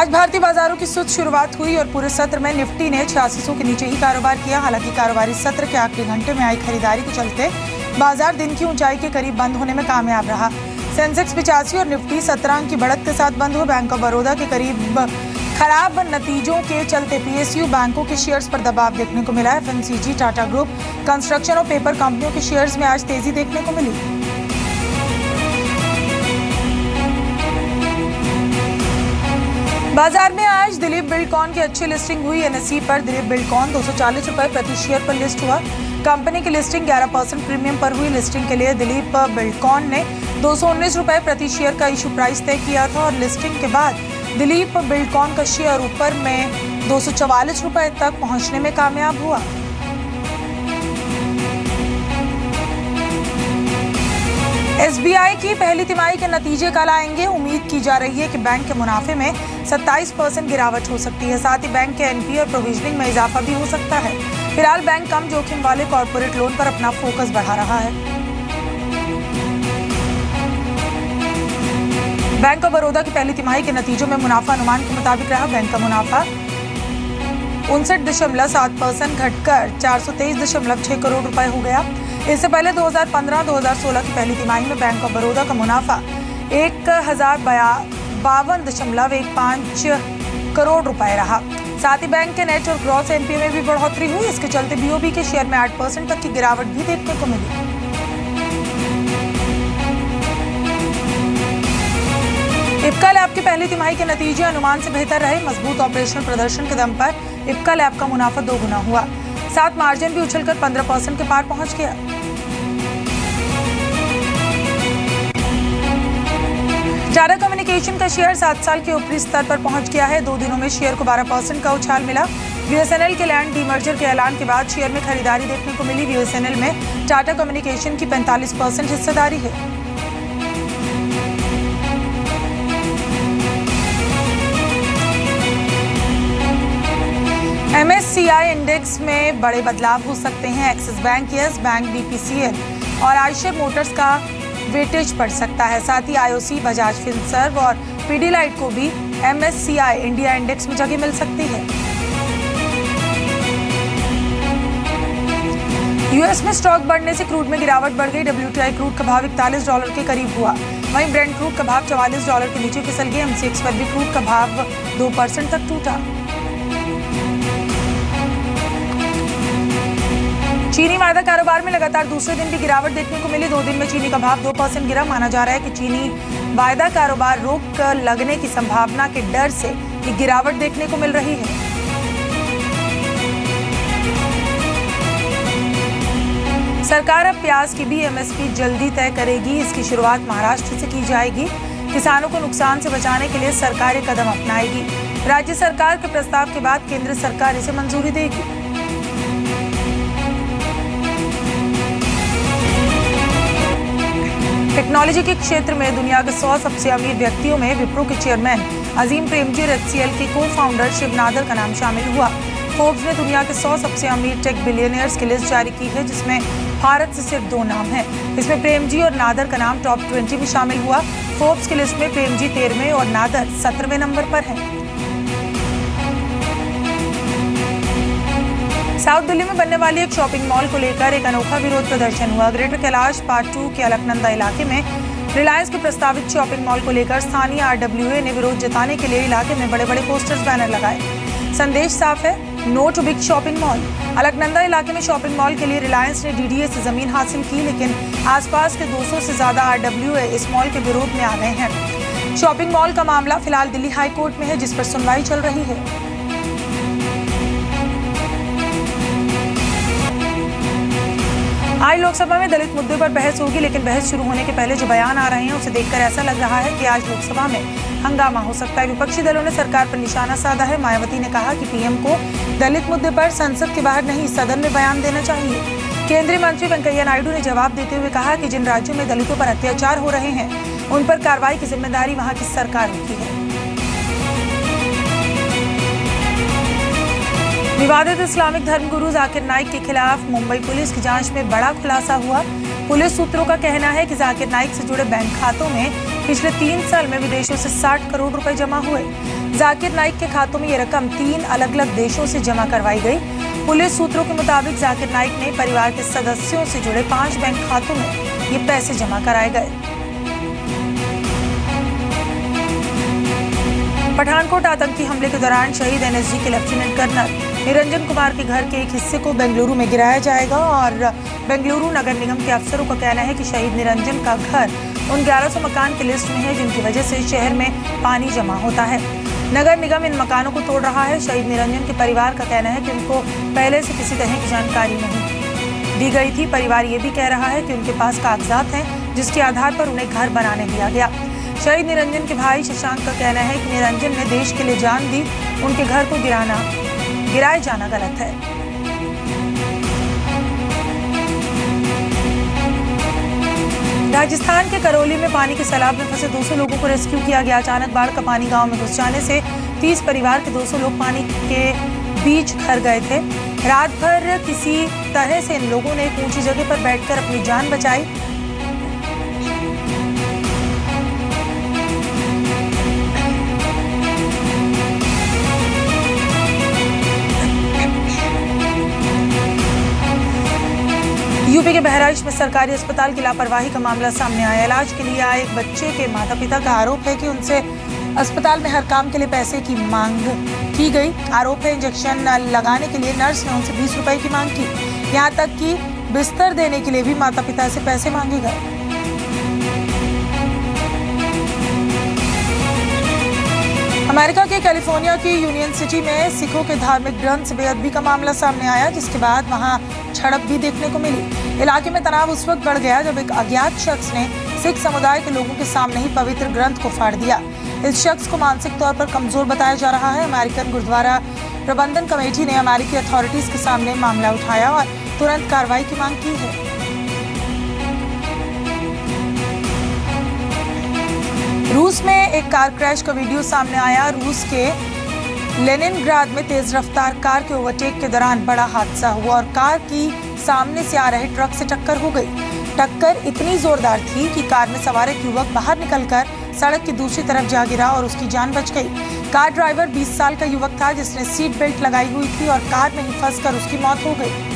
आज भारतीय बाजारों की सुस्त शुरुआत हुई और पूरे सत्र में निफ्टी ने 8600 के नीचे ही कारोबार किया। हालांकि कारोबारी सत्र के आखिरी घंटे में आई खरीदारी के चलते बाजार दिन की ऊंचाई के करीब बंद होने में कामयाब रहा। सेंसेक्स 85 और निफ्टी 17 अंक की बढ़त के साथ बंद हुए। बैंक ऑफ बड़ौदा के करीब खराब नतीजों के चलते पीएसयू बैंकों के शेयर्स पर दबाव देखने को मिला। एफएमसीजी, टाटा ग्रुप, कंस्ट्रक्शन और पेपर कंपनियों के शेयर्स में आज तेजी देखने को मिली। बाजार में आज दिलीप बिल्डकॉन की अच्छी लिस्टिंग हुई। एनएसई पर दिलीप बिल्डकॉन 240 रुपए प्रति शेयर पर लिस्ट हुआ। कंपनी की लिस्टिंग 11% प्रीमियम पर हुई। लिस्टिंग के लिए दिलीप बिल्डकॉन ने 219 रुपए प्रति शेयर का इशू प्राइस तय किया था और लिस्टिंग के बाद दिलीप बिल्डकॉन का शेयर ऊपर में 244 रुपए तक पहुंचने में कामयाब हुआ। एसबीआई की पहली तिमाही के नतीजे कल आएंगे। उम्मीद की जा रही है कि बैंक के मुनाफे में 27% गिरावट हो सकती है। साथ ही बैंक के एनपी और प्रोविजनिंग में इजाफा भी हो सकता है। फिलहाल बैंक कम जोखिम वाले कॉर्पोरेट लोन पर अपना फोकस बढ़ा रहा है। बैंक ऑफ बड़ौदा की पहली तिमाही के नतीजों में मुनाफा अनुमान के मुताबिक रहा। बैंक का मुनाफा 59.7% घटकर 423.6 करोड़ रुपए हो गया। इससे पहले 2015-2016 की पहली तिमाही में बैंक ऑफ बड़ौदा का मुनाफा 1052.15 करोड़ रुपए रहा। साथ ही बैंक के नेट और ग्रॉस एनपीए में भी बढ़ोतरी हुई। इसके चलते बीओबी के शेयर में 8% तक की गिरावट भी देखने को मिली। इप्का लैब की पहली तिमाही के नतीजे अनुमान से बेहतर रहे। मजबूत ऑपरेशनल प्रदर्शन के दम पर इप्का लैब का मुनाफा दोगुना हुआ। साथ मार्जिन भी उछलकर 15% के पार पहुंच गया। टाटा कम्युनिकेशन का शेयर 7 साल के ऊपरी स्तर पर पहुंच गया है। 2 दिनों में शेयर को 12% का उछाल मिला। बीएसएनएल के लैंड डीमर्जर के ऐलान के बाद शेयर में खरीदारी देखने को मिली। बीएसएनएल में टाटा कम्युनिकेशन की 45% हिस्सेदारी है। एमएससीआई इंडेक्स में बड़े बदलाव हो सकते हैं। Axis bank, yes bank, BPCL और आयशर मोटर्स का वेटेज बढ़ सकता है। साथ ही आईओसी, बजाज फिनसर्व और पीडीलाइट को भी एमएससीआई इंडिया इंडेक्स में जगह मिल सकती है। यूएस में स्टॉक बढ़ने से क्रूड में गिरावट बढ़ गई। डब्ल्यूटीआई क्रूड का भाव $41 के करीब हुआ। वहीं ब्रेंट क्रूड का भाव $44 के नीचे फिसल गया। एमसीएक्स पर भी क्रूड का भाव 2% तक टूटा। चीनी वायदा कारोबार में लगातार दूसरे दिन भी गिरावट देखने को मिली। 2 दिन में चीनी का भाव 2% गिरा। माना जा रहा है कि चीनी वायदा कारोबार रोक लगने की संभावना के डर से ये गिरावट देखने को मिल रही है। सरकार अब प्याज की भी एमएसपी जल्दी तय करेगी। इसकी शुरुआत महाराष्ट्र से की जाएगी। किसानों को नुकसान से बचाने के लिए सरकार ये कदम अपनाएगी। राज्य सरकार के प्रस्ताव के बाद केंद्र सरकार इसे मंजूरी देगी। टेक्नोलॉजी के क्षेत्र में दुनिया के 100 सबसे अमीर व्यक्तियों में विप्रो के चेयरमैन अजीम प्रेमजी और एचसीएल के को फाउंडर शिव नादर का नाम शामिल हुआ। फोर्ब्स ने दुनिया के 100 सबसे अमीर टेक बिलियनियर्स की लिस्ट जारी की है, जिसमें भारत से सिर्फ 2 नाम हैं। इसमें प्रेमजी और नादर का नाम टॉप 20 में शामिल हुआ। फोर्ब्स की लिस्ट में प्रेमजी 13वें और नादर 17वें नंबर पर है। साउथ दिल्ली में बनने वाली एक शॉपिंग मॉल को लेकर एक अनोखा विरोध प्रदर्शन हुआ। ग्रेटर कैलाश पार्ट 2 के अलकनंदा इलाके में रिलायंस के प्रस्तावित शॉपिंग मॉल को लेकर स्थानीय आरडब्ल्यूए ने विरोध जताने के लिए इलाके में बड़े बड़े पोस्टर्स, बैनर लगाए। संदेश साफ है, no to big shopping mall. Alaknanda इलाके में शॉपिंग मॉल के लिए रिलायंस ने डीडीए से जमीन हासिल की, लेकिन आसपास के 200 से ज्यादा आरडब्ल्यूए इस मॉल के विरोध में आ गए हैं। शॉपिंग मॉल का मामला फिलहाल दिल्ली हाई कोर्ट में है, जिस पर सुनवाई चल रही है। आज लोकसभा में दलित मुद्दे पर बहस होगी, लेकिन बहस शुरू होने के पहले जो बयान आ रहे हैं उसे देखकर ऐसा लग रहा है कि आज लोकसभा में हंगामा हो सकता है। विपक्षी दलों ने सरकार पर निशाना साधा है। मायावती ने कहा कि पीएम को दलित मुद्दे पर संसद के बाहर नहीं, सदन में बयान देना चाहिए। केंद्रीय मंत्री वेंकैया नायडू ने जवाब देते हुए कहा कि जिन राज्यों में दलितों पर अत्याचार हो रहे हैं उन पर कार्रवाई की जिम्मेदारी वहां की सरकार की है। विवादित इस्लामिक धर्मगुरु जाकिर नाइक के खिलाफ मुंबई पुलिस की जांच में बड़ा खुलासा हुआ। पुलिस सूत्रों का कहना है कि जाकिर नाइक से जुड़े बैंक खातों में पिछले 3 साल में विदेशों से 60 करोड़ रुपए जमा हुए। जाकिर नाइक के खातों में ये रकम 3 अलग अलग देशों से जमा करवाई गई। पुलिस सूत्रों के मुताबिक जाकिर नाइक ने परिवार के सदस्यों से जुड़े 5 बैंक खातों में ये पैसे जमा कराए गए। पठानकोट आतंकी हमले के दौरान शहीद एनएसजी के लेफ्टिनेंट कर्नल निरंजन कुमार के घर के एक हिस्से को बेंगलुरु में गिराया जाएगा और बेंगलुरु नगर निगम के अफसरों का कहना है कि शहीद निरंजन का घर उन 1100 मकान की लिस्ट में है जिनकी वजह से शहर में पानी जमा होता है। नगर निगम इन मकानों को तोड़ रहा है। शहीद निरंजन के परिवार का कहना है कि उनको पहले से किसी तरह की जानकारी नहीं दी गई थी। परिवार ये भी कह रहा है कि उनके पास कागजात हैं जिसके आधार पर उन्हें घर बनाने दिया गया। शहीद निरंजन के भाई शशांक का कहना है कि निरंजन ने देश के लिए जान दी, उनके घर को गिराए जाना गलत है। राजस्थान के करौली में पानी के सैलाब में फंसे 200 लोगों को रेस्क्यू किया गया। अचानक बाढ़ का पानी गांव में घुस जाने से 30 परिवार के 200 लोग पानी के बीच घर गए थे। रात भर किसी तरह से इन लोगों ने एक ऊंची जगह पर बैठकर अपनी जान बचाई। यूपी के बहराइच में सरकारी अस्पताल की लापरवाही का मामला सामने आया। इलाज के लिए आए एक बच्चे के माता पिता का आरोप है कि उनसे अस्पताल में हर काम के लिए पैसे की मांग की गई। आरोप है इंजेक्शन लगाने के लिए नर्स ने उनसे 20 रुपए की मांग की। यहाँ तक कि बिस्तर देने के लिए भी माता पिता से पैसे मांगे गए। अमेरिका के कैलिफोर्निया की यूनियन सिटी में सिखों के धार्मिक ग्रंथ से बेअदबी का मामला सामने आया, जिसके बाद वहां झड़प भी देखने को मिली। इलाके में तनाव उस वक्त बढ़ गया जब एक अज्ञात शख्स ने सिख समुदाय के लोगों के सामने ही पवित्र ग्रंथ को फाड़ दिया। इस शख्स को मानसिक तौर पर कमजोर बताया जा रहा है। अमेरिकन गुरुद्वारा प्रबंधन कमेटी ने अमेरिकी अथॉरिटीज के सामने मामला उठाया और तुरंत कार्रवाई की मांग की है। रूस में एक कार क्रैश का वीडियो सामने आया। रूस के लेनिनग्राद में तेज रफ्तार कार के ओवरटेक के दौरान बड़ा हादसा हुआ और कार की सामने से आ रहे ट्रक से टक्कर हो गई। टक्कर इतनी जोरदार थी कि कार में सवार एक युवक बाहर निकलकर सड़क की दूसरी तरफ जा गिरा और उसकी जान बच गई। कार ड्राइवर 20 साल का युवक था जिसने सीट बेल्ट लगाई हुई थी और कार में ही फंसकर उसकी मौत हो गई।